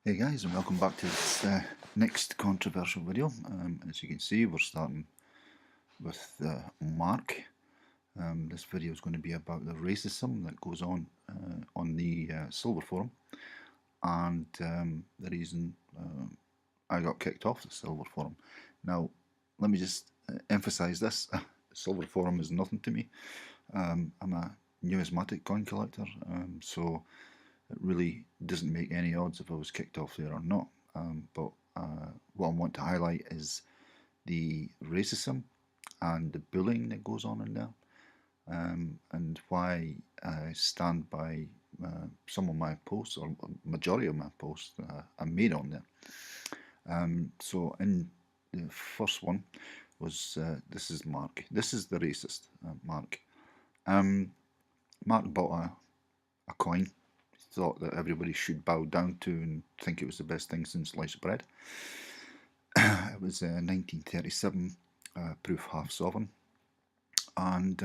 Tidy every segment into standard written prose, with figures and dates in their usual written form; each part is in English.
Hey guys, and welcome back to this next controversial video. As you can see, we're starting with Mark. This video is going to be about the racism that goes on the Silver Forum, and the reason I got kicked off the Silver Forum. Now, let me just emphasize this: Silver Forum is nothing to me. I'm a numismatic coin collector, so it really doesn't make any odds if I was kicked off there or not. But what I want to highlight is the racism and the bullying that goes on in there, and why I stand by some of my posts, or majority of my posts I made on there. So in the first one was this is Mark. This is the racist Mark. Mark bought a coin. Thought that everybody should bow down to and think it was the best thing since sliced bread. It was 1937 proof half sovereign, and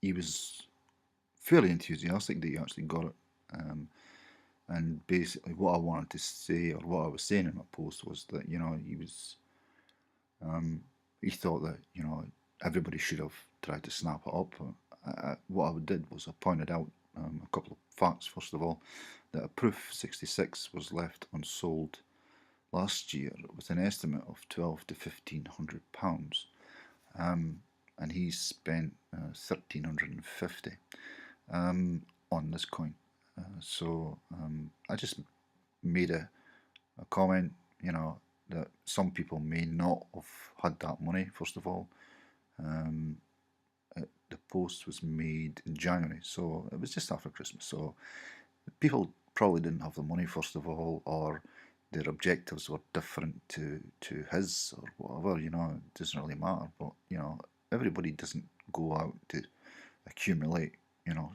he was fairly enthusiastic that he actually got it. And basically, what I wanted to say, or what I was saying in my post, was that he thought that everybody should have tried to snap it up. What I did was I pointed out a couple of facts. First of all, that a proof 66 was left unsold last year with an estimate of £1,200 to £1,500, and he spent £1,350 on this coin. So I just made a comment, that some people may not have had that money. First of all, the post was made in January, so it was just after Christmas. So people probably didn't have the money, first of all, or their objectives were different to his or whatever. It doesn't really matter. But everybody doesn't go out to accumulate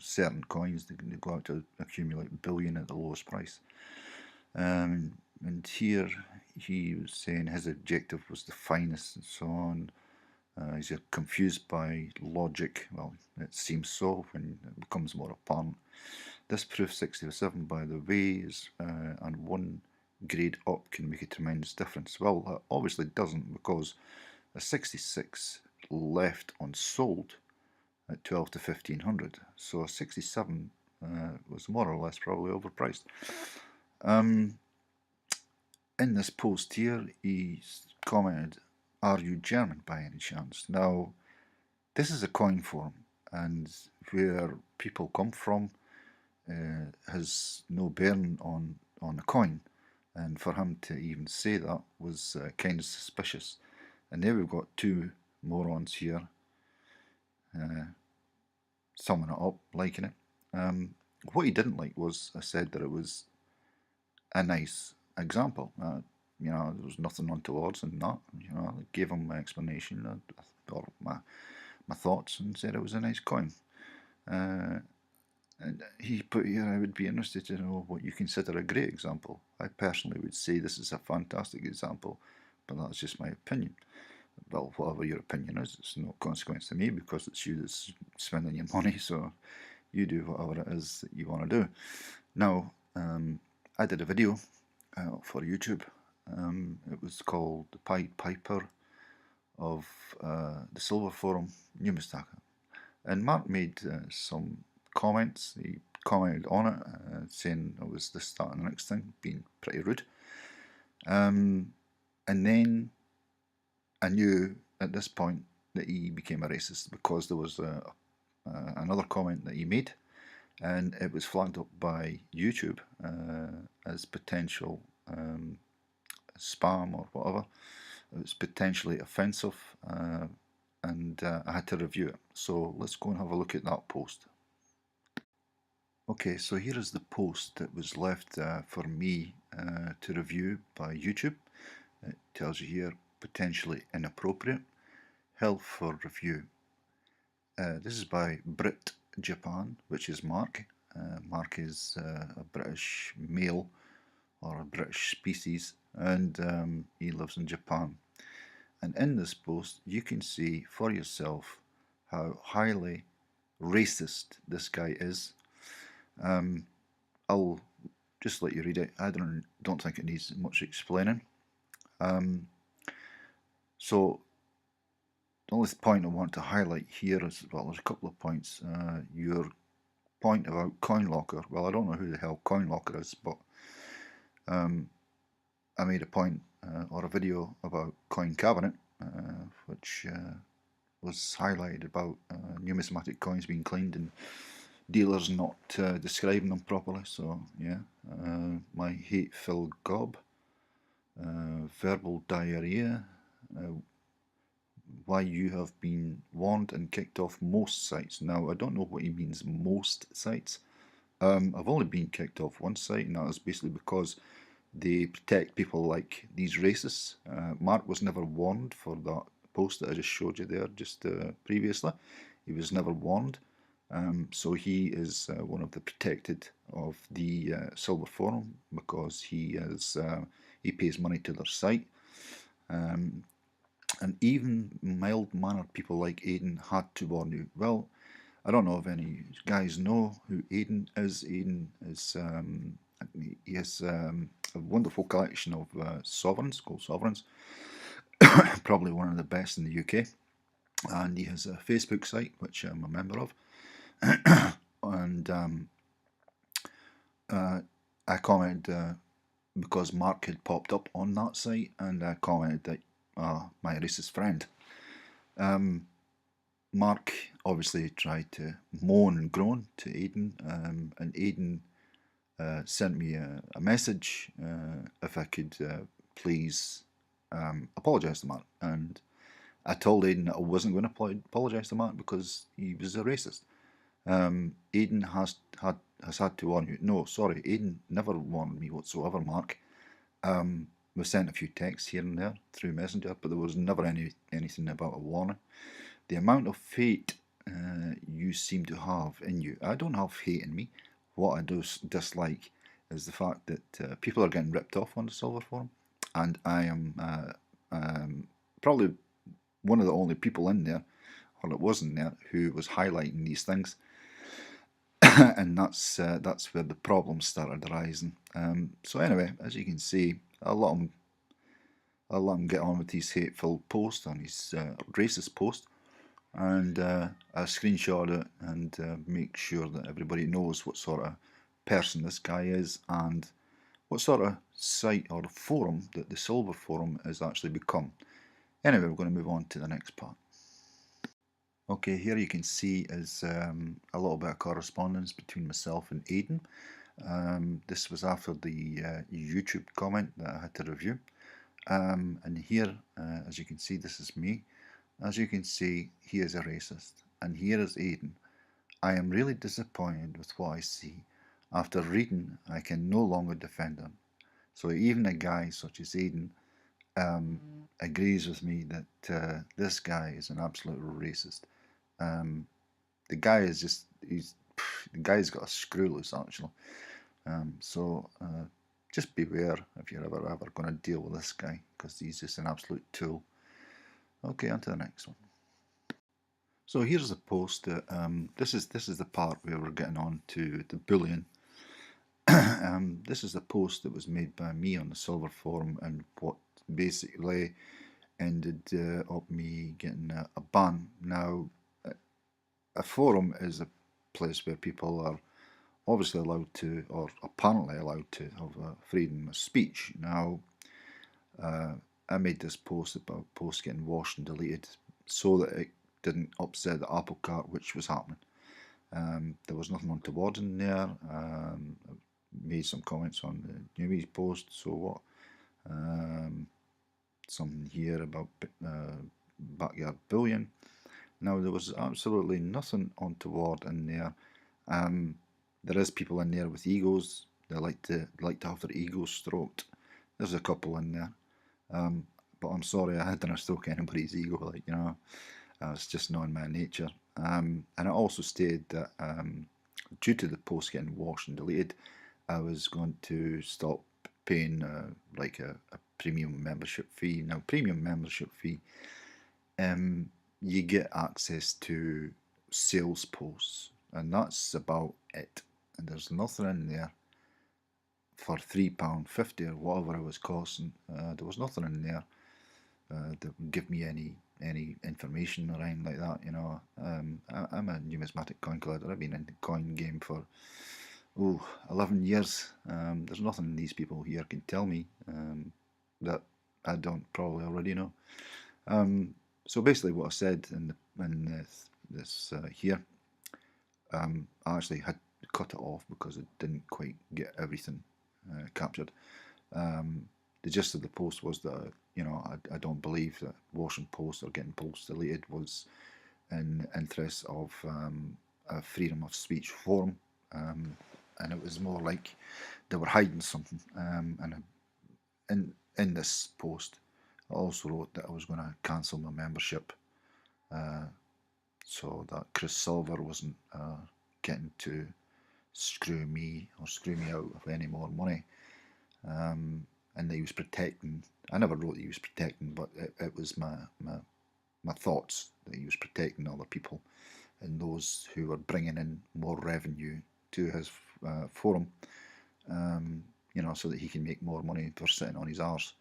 certain coins. They go out to accumulate billion at the lowest price. And here he was saying his objective was the finest and so on. He's confused by logic. Well, it seems so when it becomes more apparent. This proof 67, by the way, is and one grade up can make a tremendous difference. Well, it obviously doesn't, because a 66 left unsold at 12 to 1500. So a 67 was more or less probably overpriced. In this post here, he commented, "Are you German by any chance?" Now, this is a coin forum, and where people come from has no bearing on the coin. And for him to even say that was kind of suspicious. And there we've got two morons here summing it up, liking it. What he didn't like was I said that it was a nice example. There was nothing untowards in that. I gave him my explanation or my thoughts, and said it was a nice coin. And he put here, I would be interested to know what you consider a great example. I personally would say this is a fantastic example, but that's just my opinion. Well, whatever your opinion is, it's no consequence to me, because it's you that's spending your money, so you do whatever it is that you want to do. Now, I did a video for YouTube. It was called The Pied Piper of the Silver Forum, Numistaka. And Mark made some comments. He commented on it, saying it was this, that, and the next thing, being pretty rude. And then I knew at this point that he became a racist, because there was another comment that he made, and it was flagged up by YouTube as potential spam or whatever. It was potentially offensive, and I had to review it. So let's go and have a look at that post. Okay, so here is the post that was left for me to review by YouTube. It tells you here, potentially inappropriate, held for review. This is by Brit Japan, which is Mark. Mark is a British male, or a British species, and he lives in Japan. And in this post, you can see for yourself how highly racist this guy is. I'll just let you read it. I don't think it needs much explaining. So the only point I want to highlight here is, well, there's a couple of points. Your point about CoinLocker. Well, I don't know who the hell CoinLocker is, but I made a point or a video about Coin Cabinet, which was highlighted about numismatic coins being cleaned and dealers not describing them properly. So yeah, my hate-filled gob, verbal diarrhea, why you have been warned and kicked off most sites. Now, I don't know what he means, most sites. I've only been kicked off one site, and that is basically because they protect people like these racists. Mark was never warned for that post that I just showed you there just previously. He was never warned. So he is one of the protected of the Silver Forum because he pays money to their site. And even mild-mannered people like Aiden had to warn you. Well, I don't know if any guys know who Aiden is. Aiden is he has a wonderful collection of sovereigns called sovereigns, probably one of the best in the UK. And he has a Facebook site which I'm a member of, and I commented because Mark had popped up on that site, and I commented that my racist friend. Mark obviously tried to moan and groan to Aiden, and Aiden sent me a message if I could please apologise to Mark. And I told Aiden that I wasn't going to apologise to Mark because he was a racist. Aiden has had to warn you. No, sorry, Aiden never warned me whatsoever, Mark. We sent a few texts here and there through Messenger, but there was never anything about a warning. The amount of hate you seem to have in you. I don't have hate in me. What I dislike is the fact that people are getting ripped off on the Silver Forum, and I am probably one of the only people in there, or it wasn't there, who was highlighting these things. And that's where the problems started arising. So anyway, as you can see, I'll let him get on with his hateful post and his racist post, and I screenshot it and make sure that everybody knows what sort of person this guy is and what sort of site or forum that the Silver Forum has actually become. Anyway, we're going to move on to the next part. Okay, here you can see is a little bit of correspondence between myself and Aiden. This was after the YouTube comment that I had to review. And here, as you can see, this is me. As you can see, he is a racist. And here is Aiden. I am really disappointed with what I see. After reading, I can no longer defend him. So even a guy such as Aiden agrees with me that this guy is an absolute racist. The guy is just, the guy's got a screw loose actually. So just beware if you're ever going to deal with this guy, because he's just an absolute tool. Okay, on to the next one. So here's the post that this is the part where we're getting on to the bullying. This is the post that was made by me on the Silver Forum, and what basically ended up me getting a ban. Now, a forum is a place where people are obviously allowed to, or apparently allowed to, have freedom of speech. Now, I made this post about posts getting washed and deleted so that it didn't upset the apple cart, which was happening. There was nothing untoward in there. I made some comments on the newbies post, so what? Something here about backyard bullying. Now, there was absolutely nothing untoward in there. There is people in there with egos. They like to have their egos stroked. There's a couple in there. But I'm sorry, I didn't stroke anybody's ego, it's just not in my nature. And I also stated that due to the post getting washed and deleted, I was going to stop paying like a premium membership fee. Now, premium membership fee, you get access to sales posts, and that's about it. And there's nothing in there for £3.50 or whatever it was costing. There was nothing in there that would give me any information or anything like that. I'm a numismatic coin collector. I've been in the coin game for 11 years. There's nothing these people here can tell me that I don't probably already know. So basically, what I said in this here, I actually had to cut it off because it didn't quite get everything captured. The gist of the post was that I don't believe that washing posts or getting posts deleted was in the interest of a freedom of speech forum, and it was more like they were hiding something. And in this post, I also wrote that I was going to cancel my membership, so that Chris Silver wasn't getting to screw me out of any more money. And that he was protecting. I never wrote that he was protecting, but it was my thoughts that he was protecting other people and those who were bringing in more revenue to his forum, so that he can make more money for sitting on his arse.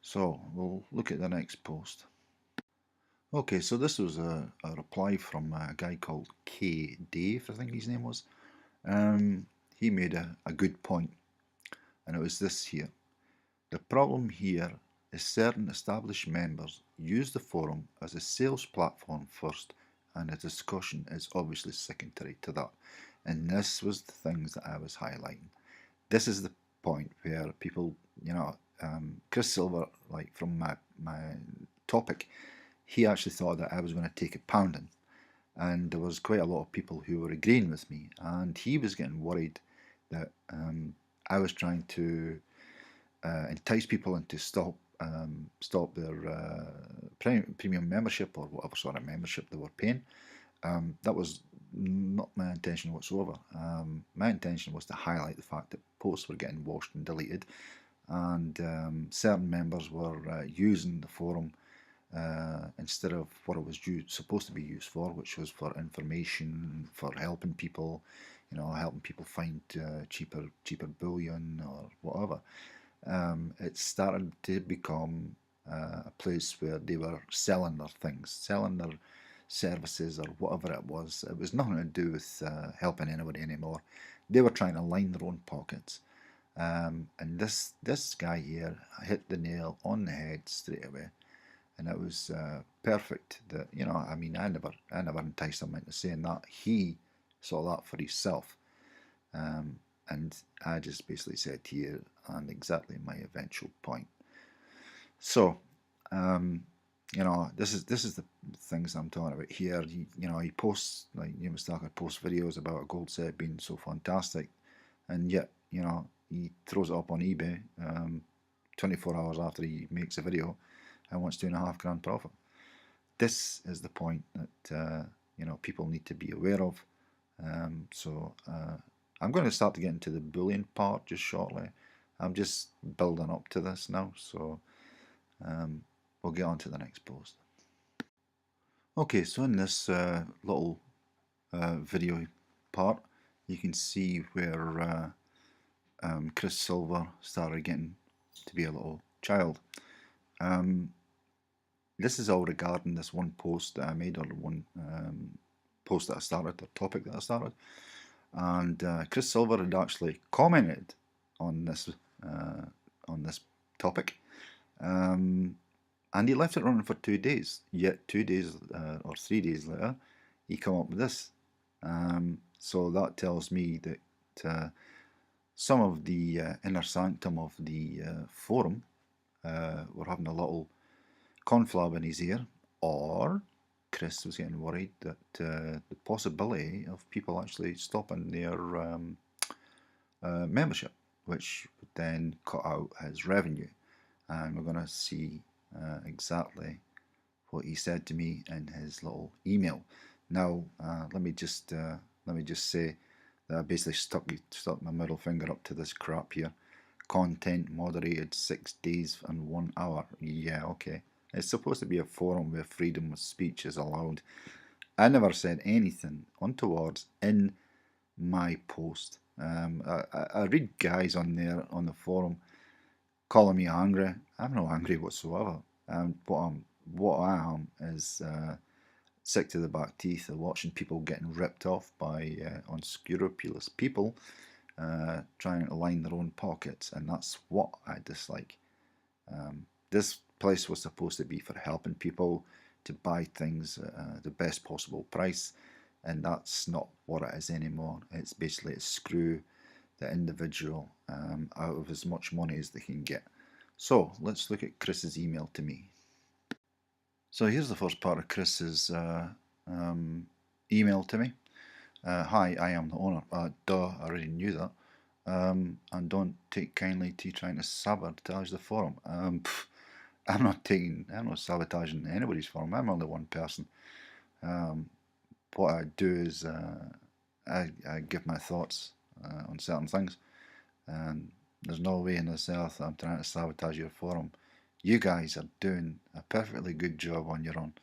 So we'll look at the next post. Okay, so this was a reply from a guy called K. Dave, I think his name was. He made a good point, and it was this here. The problem here is certain established members use the forum as a sales platform first, and a discussion is obviously secondary to that. And this was the things that I was highlighting. This is the point where people, Chris Silver, like from my topic, he actually thought that I was going to take a pounding. And there was quite a lot of people who were agreeing with me, and he was getting worried that I was trying to entice people into stop their premium membership or whatever sort of membership they were paying. That was not my intention whatsoever. My intention was to highlight the fact that posts were getting washed and deleted, and certain members were using the forum instead of what it was supposed to be used for, which was for information, for helping people, helping people find cheaper bullion or whatever. It started to become a place where they were selling their things, selling their services or whatever it was. It was nothing to do with helping anybody anymore. They were trying to line their own pockets. And this guy here hit the nail on the head straight away. And it was perfect that, I never enticed him into saying that. He saw that for himself. And I just basically said here and exactly my eventual point. So, this is the things I'm talking about here. He posts, like Starker posts videos about a gold set being so fantastic, and yet he throws it up on eBay 24 hours after he makes a video and wants $2.5 profit. This is the point that people need to be aware of. So I'm going to start to get into the bullion part just shortly. I'm just building up to this now, so we'll get on to the next post. Okay, so in this little video part, you can see where Chris Silver started getting to be a little child. This is all regarding this one post that I made, or one post that I started, or topic that I started. And Chris Silver had actually commented on this topic, and he left it running for 2 days. Yet 2 days or 3 days later, he came up with this. So that tells me that some of the inner sanctum of the forum were having a little conflab in his ear, or Chris was getting worried that the possibility of people actually stopping their membership, which would then cut out his revenue. And we're going to see exactly what he said to me in his little email. Now, let me just say that I basically stuck my middle finger up to this crap here. Content moderated 6 days and 1 hour. Yeah, okay. It's supposed to be a forum where freedom of speech is allowed. I never said anything untowards in my post. I read guys on there on the forum calling me angry. I'm not angry whatsoever. What I am is sick to the back teeth of watching people getting ripped off by unscrupulous people trying to line their own pockets, and that's what I dislike. This place was supposed to be for helping people to buy things at the best possible price, and that's not what it is anymore. It's basically to screw the individual out of as much money as they can get. So let's look at Chris's email to me. So here's the first part of Chris's email to me. Hi, I am the owner. Duh, I already knew that. And don't take kindly to trying to sabotage the forum. I'm not sabotaging anybody's forum. I'm only one person. What I do is I give my thoughts on certain things, and there's no way in this earth I'm trying to sabotage your forum. You guys are doing a perfectly good job on your own.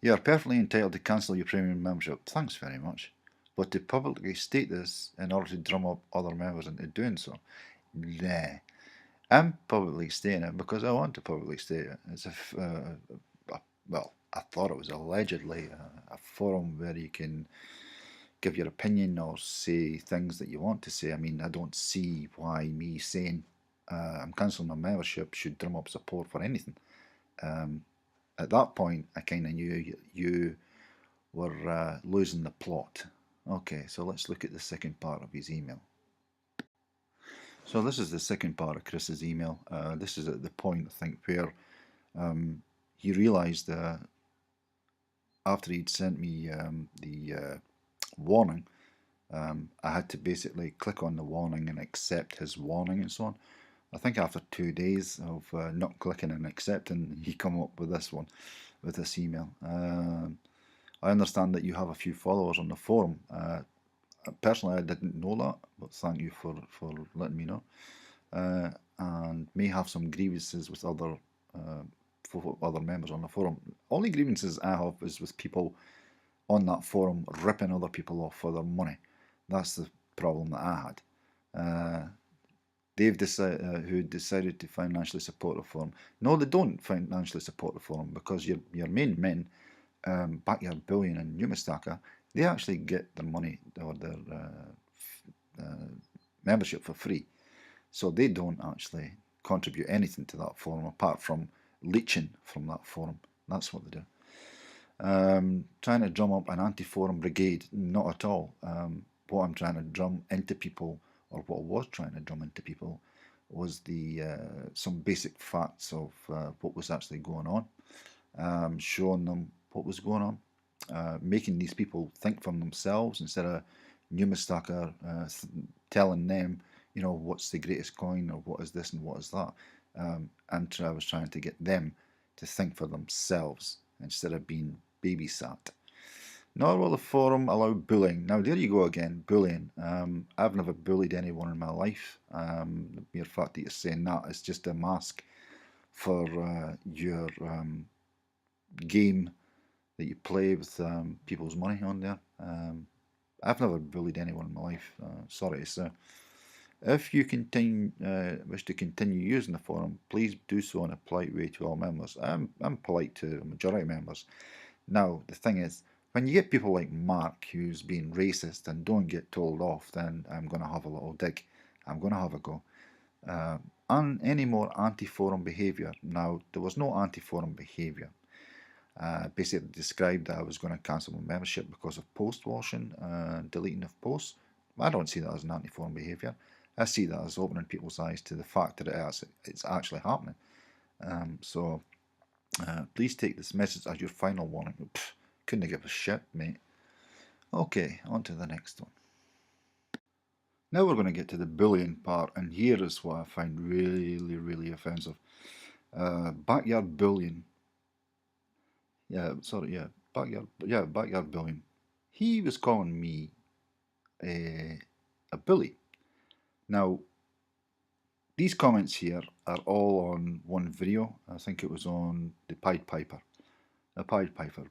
You are perfectly entitled to cancel your premium membership. Thanks very much. But to publicly state this in order to drum up other members into doing so, nah. I'm publicly stating it because I want to publicly state it. It's well, I thought it was allegedly a forum where you can give your opinion or say things that you want to say. I mean, I don't see why me saying I'm cancelling my membership should drum up support for anything. At that point, I kind of knew you were losing the plot. Okay, so let's look at the second part of his email. So this is the second part of Chris's email. This is at the point, I think, where he realised after he'd sent me the warning, I had to basically click on the warning and accept his warning and so on. I think after 2 days of not clicking and accepting, he come up with this one, with this email. I understand that you have a few followers on the forum. Personally, I didn't know that, but thank you for letting me know. And may have some grievances with other members on the forum. Only grievances I have is with people on that forum ripping other people off for their money. That's the problem that I had. They've who decided to financially support the forum. No, they don't financially support the forum because your main men, Backyard Billion and Numistaka, they actually get their money or their membership for free. So they don't actually contribute anything to that forum apart from leeching from that forum. That's what they do. Trying to drum up an anti-forum brigade, not at all. What I'm trying to drum into people, or what I was trying to drum into people, was some basic facts of what was actually going on, showing them what was going on, making these people think for themselves instead of Numistaka telling them, you know, what's the greatest coin or what is this and what is that. And I was trying to get them to think for themselves instead of being babysat. Nor will the forum allow bullying. Now, there you go again, bullying. I've never bullied anyone in my life. The mere fact that you're saying that is just a mask for your game that you play with people's money on there. I've never bullied anyone in my life, sorry to say. If you wish to continue using the forum, please do so in a polite way to all members. I'm polite to the majority of members. Now, the thing is, when you get people like Mark who's being racist and don't get told off, then I'm going to have a little dig. I'm going to have a go. On any more anti-forum behaviour. Now, there was no anti-forum behaviour. Basically described that I was going to cancel my membership because of post washing, deleting of posts. I don't see that as an anti-forum behaviour. I see that as opening people's eyes to the fact that it's actually happening. So please take this message as your final warning. Pfft, couldn't give a shit, mate. Okay, on to the next one. Now we're going to get to the bullying part, and here is what I find really, really offensive. Backyard Billion. Backyard Billion. He was calling me a bully. Now, these comments here are all on one video. I think it was on the Pied Piper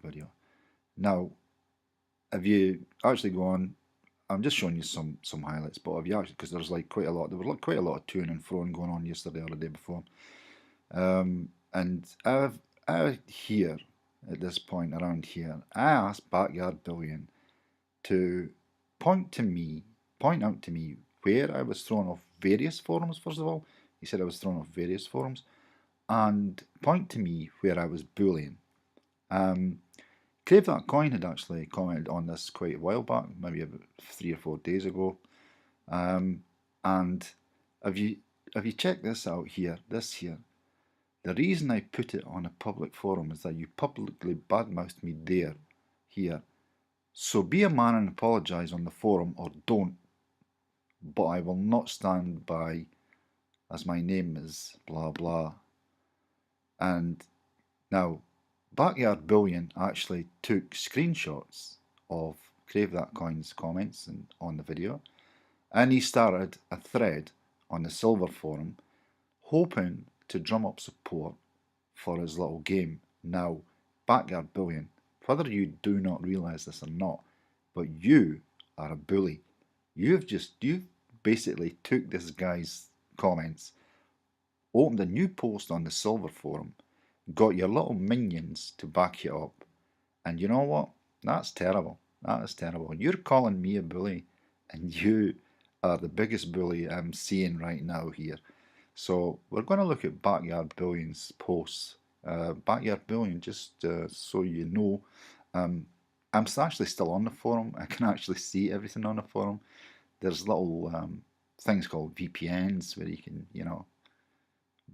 video. Now, if you actually go on, I'm just showing you some highlights, but have you actually, because there's like quite a lot, there was like quite a lot of to and fro going on yesterday or the day before. And out here, at this point around here, I asked Backyard Billion to point out to me where I was thrown off various forums, first of all. He said I was thrown off various forums, and point to me where I was bullying. Crave That Coin had actually commented on this quite a while back, maybe about 3 or 4 days ago. And have you checked this out here? This here. The reason I put it on a public forum is that you publicly badmouthed me there, here. So be a man and apologise on the forum, or don't. But I will not stand by, as my name is blah blah. And now, Backyard Billion actually took screenshots of Crave That Coin's comments on the video, and he started a thread on the Silver Forum, hoping to drum up support for his little game. Now, Backyard Billion, whether you do not realise this or not, but you are a bully. You've basically took this guy's comments, opened a new post on the Silver Forum, got your little minions to back you up, and you know what? That's terrible. That is terrible. You're calling me a bully, and you are the biggest bully I'm seeing right now here. So we're going to look at Backyard Billion's posts. Backyard Billion, just so you know, I'm actually still on the forum. I can actually see everything on the forum. There's little things called VPNs where you can,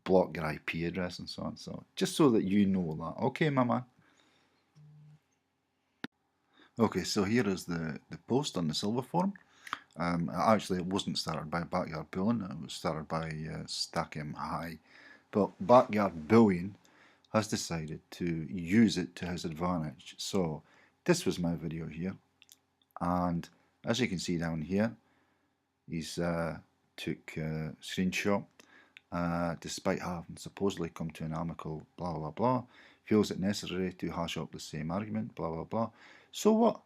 block your IP address and so on. So just so that you know that. Okay, my man. Okay, so here is the post on the Silver Forum. Actually, it wasn't started by Backyard Billion. It was started by Stack High. But Backyard Billion has decided to use it to his advantage. So this was my video here. And as you can see down here, he's took a screenshot. Despite having supposedly come to an amicable blah blah blah, feels it necessary to hash up the same argument, blah blah blah. So what?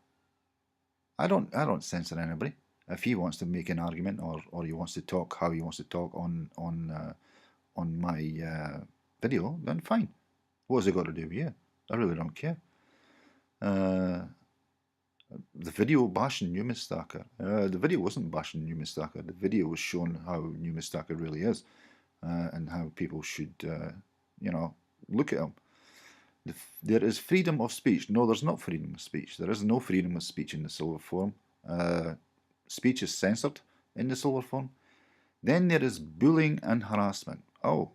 I don't censor anybody. If he wants to make an argument or he wants to talk how he wants to talk on my video, then fine. What has it got to do with you? I really don't care. The video bashing Numistacker. The video wasn't bashing Numistacker. The video was showing how Numistacker really is. And how people should, look at him. There is freedom of speech. No, there's not freedom of speech. There is no freedom of speech in the Silver Forum. Speech is censored in the Silver Forum. Then there is bullying and harassment. Oh,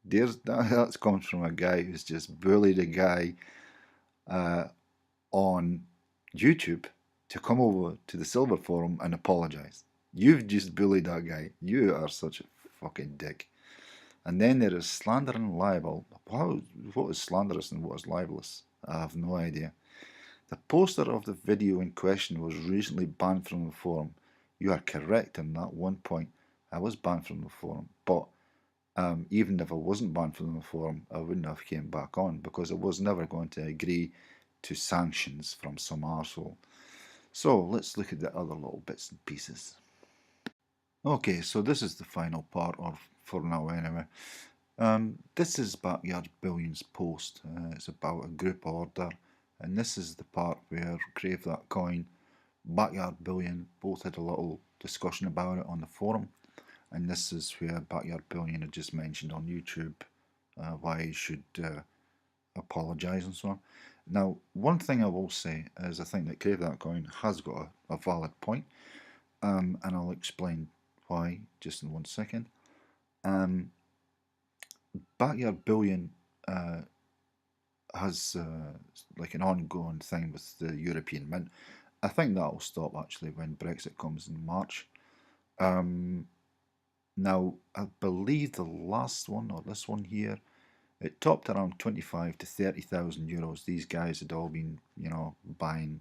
that's coming from a guy who's just bullied a guy on YouTube to come over to the Silver Forum and apologise. You've just bullied that guy. You are such a fucking dick. And then there is slander and libel. What is slanderous and what is libelous? I have no idea. The poster of the video in question was recently banned from the forum. You are correct in that one point. I was banned from the forum, but even if I wasn't banned from the forum, I wouldn't have came back on because I was never going to agree to sanctions from some arsehole. So let's look at the other little bits and pieces. Okay, so this is the final part, or for now anyway. This is Backyard Billion's post. It's about a group order, and this is the part where Crave That Coin, Backyard Billion both had a little discussion about it on the forum, and this is where Backyard Billion had just mentioned on YouTube why he should apologise and so on. Now, one thing I will say is I think that Crave That Coin has got a valid point, and I'll explain why just in 1 second. Backyard Billion has like an ongoing thing with the European Mint. I think that will stop actually when Brexit comes in March. Now, I believe the last one, or this one here, it topped around 25 to 30,000 euros. These guys had all been, buying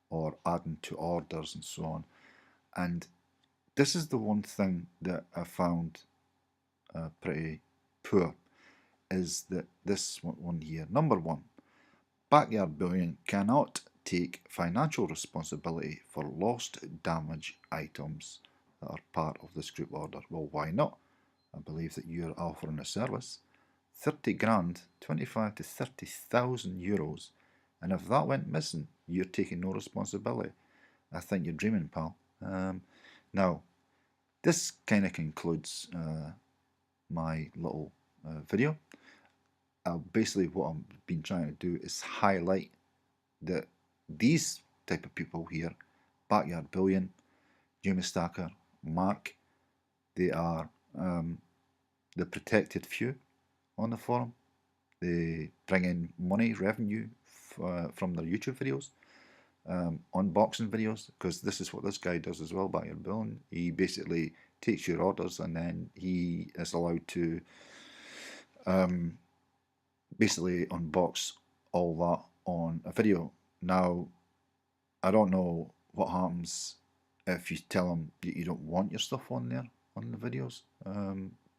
or adding to orders and so on. And this is the one thing that I found pretty poor, is that this one here. Number one, Backyard Billion cannot take financial responsibility for lost, damaged items that are part of this group order. Well, why not? I believe that you're offering a service. 30 grand, 25 to 30,000 euros, and if that went missing, you're taking no responsibility. I think you're dreaming, pal. Now, this kind of concludes my little video. Basically, what I've been trying to do is highlight that these type of people here, Backyard Billion, Stacker, Mark, they are the protected few on the forum. They bring in money, revenue from their YouTube videos, unboxing videos, because this is what this guy does as well, Backyard Billion. He basically takes your orders and then he is allowed to basically unbox all that on a video. Now, I don't know what happens if you tell him that you don't want your stuff on there, on the videos,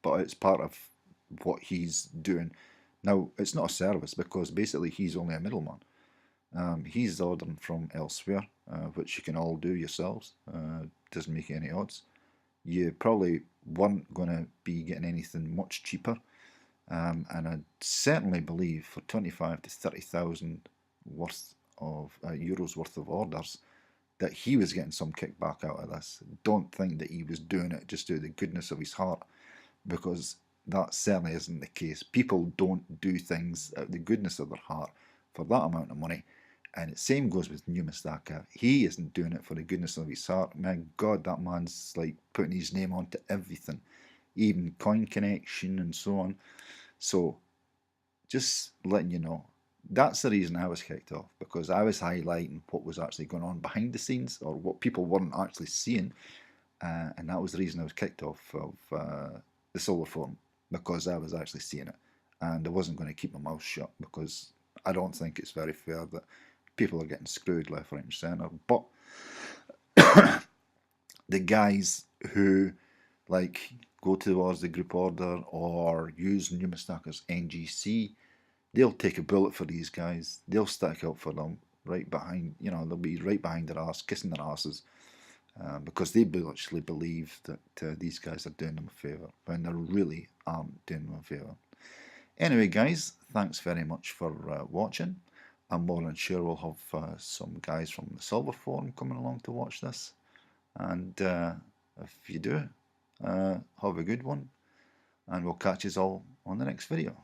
but it's part of what he's doing. Now, it's not a service because basically he's only a middleman. He's ordering from elsewhere, which you can all do yourselves. Doesn't make any odds. You probably weren't going to be getting anything much cheaper. And I certainly believe for 25 to 30,000 worth of euros worth of orders that he was getting some kickback out of this. Don't think that he was doing it just through the goodness of his heart, because that certainly isn't the case. People don't do things out of the goodness of their heart for that amount of money. And the same goes with Mustaka. He isn't doing it for the goodness of his heart. My God, that man's like putting his name onto everything, even Coin Connection and so on. So, just letting you know, that's the reason I was kicked off, because I was highlighting what was actually going on behind the scenes, or what people weren't actually seeing, and that was the reason I was kicked off of the Silver Forum, because I was actually seeing it, and I wasn't going to keep my mouth shut, because I don't think it's very fair that people are getting screwed left, right and centre. But the guys who like go towards the group order or use Numistacker's NGC, they'll take a bullet for these guys. They'll stick up for them right behind, they'll be right behind their arse, kissing their asses, because they actually believe that these guys are doing them a favour, when they really aren't doing them a favour. Anyway, guys, thanks very much for watching. I'm more than sure we'll have some guys from the Silver Forum coming along to watch this. And if you do, have a good one, and we'll catch us all on the next video.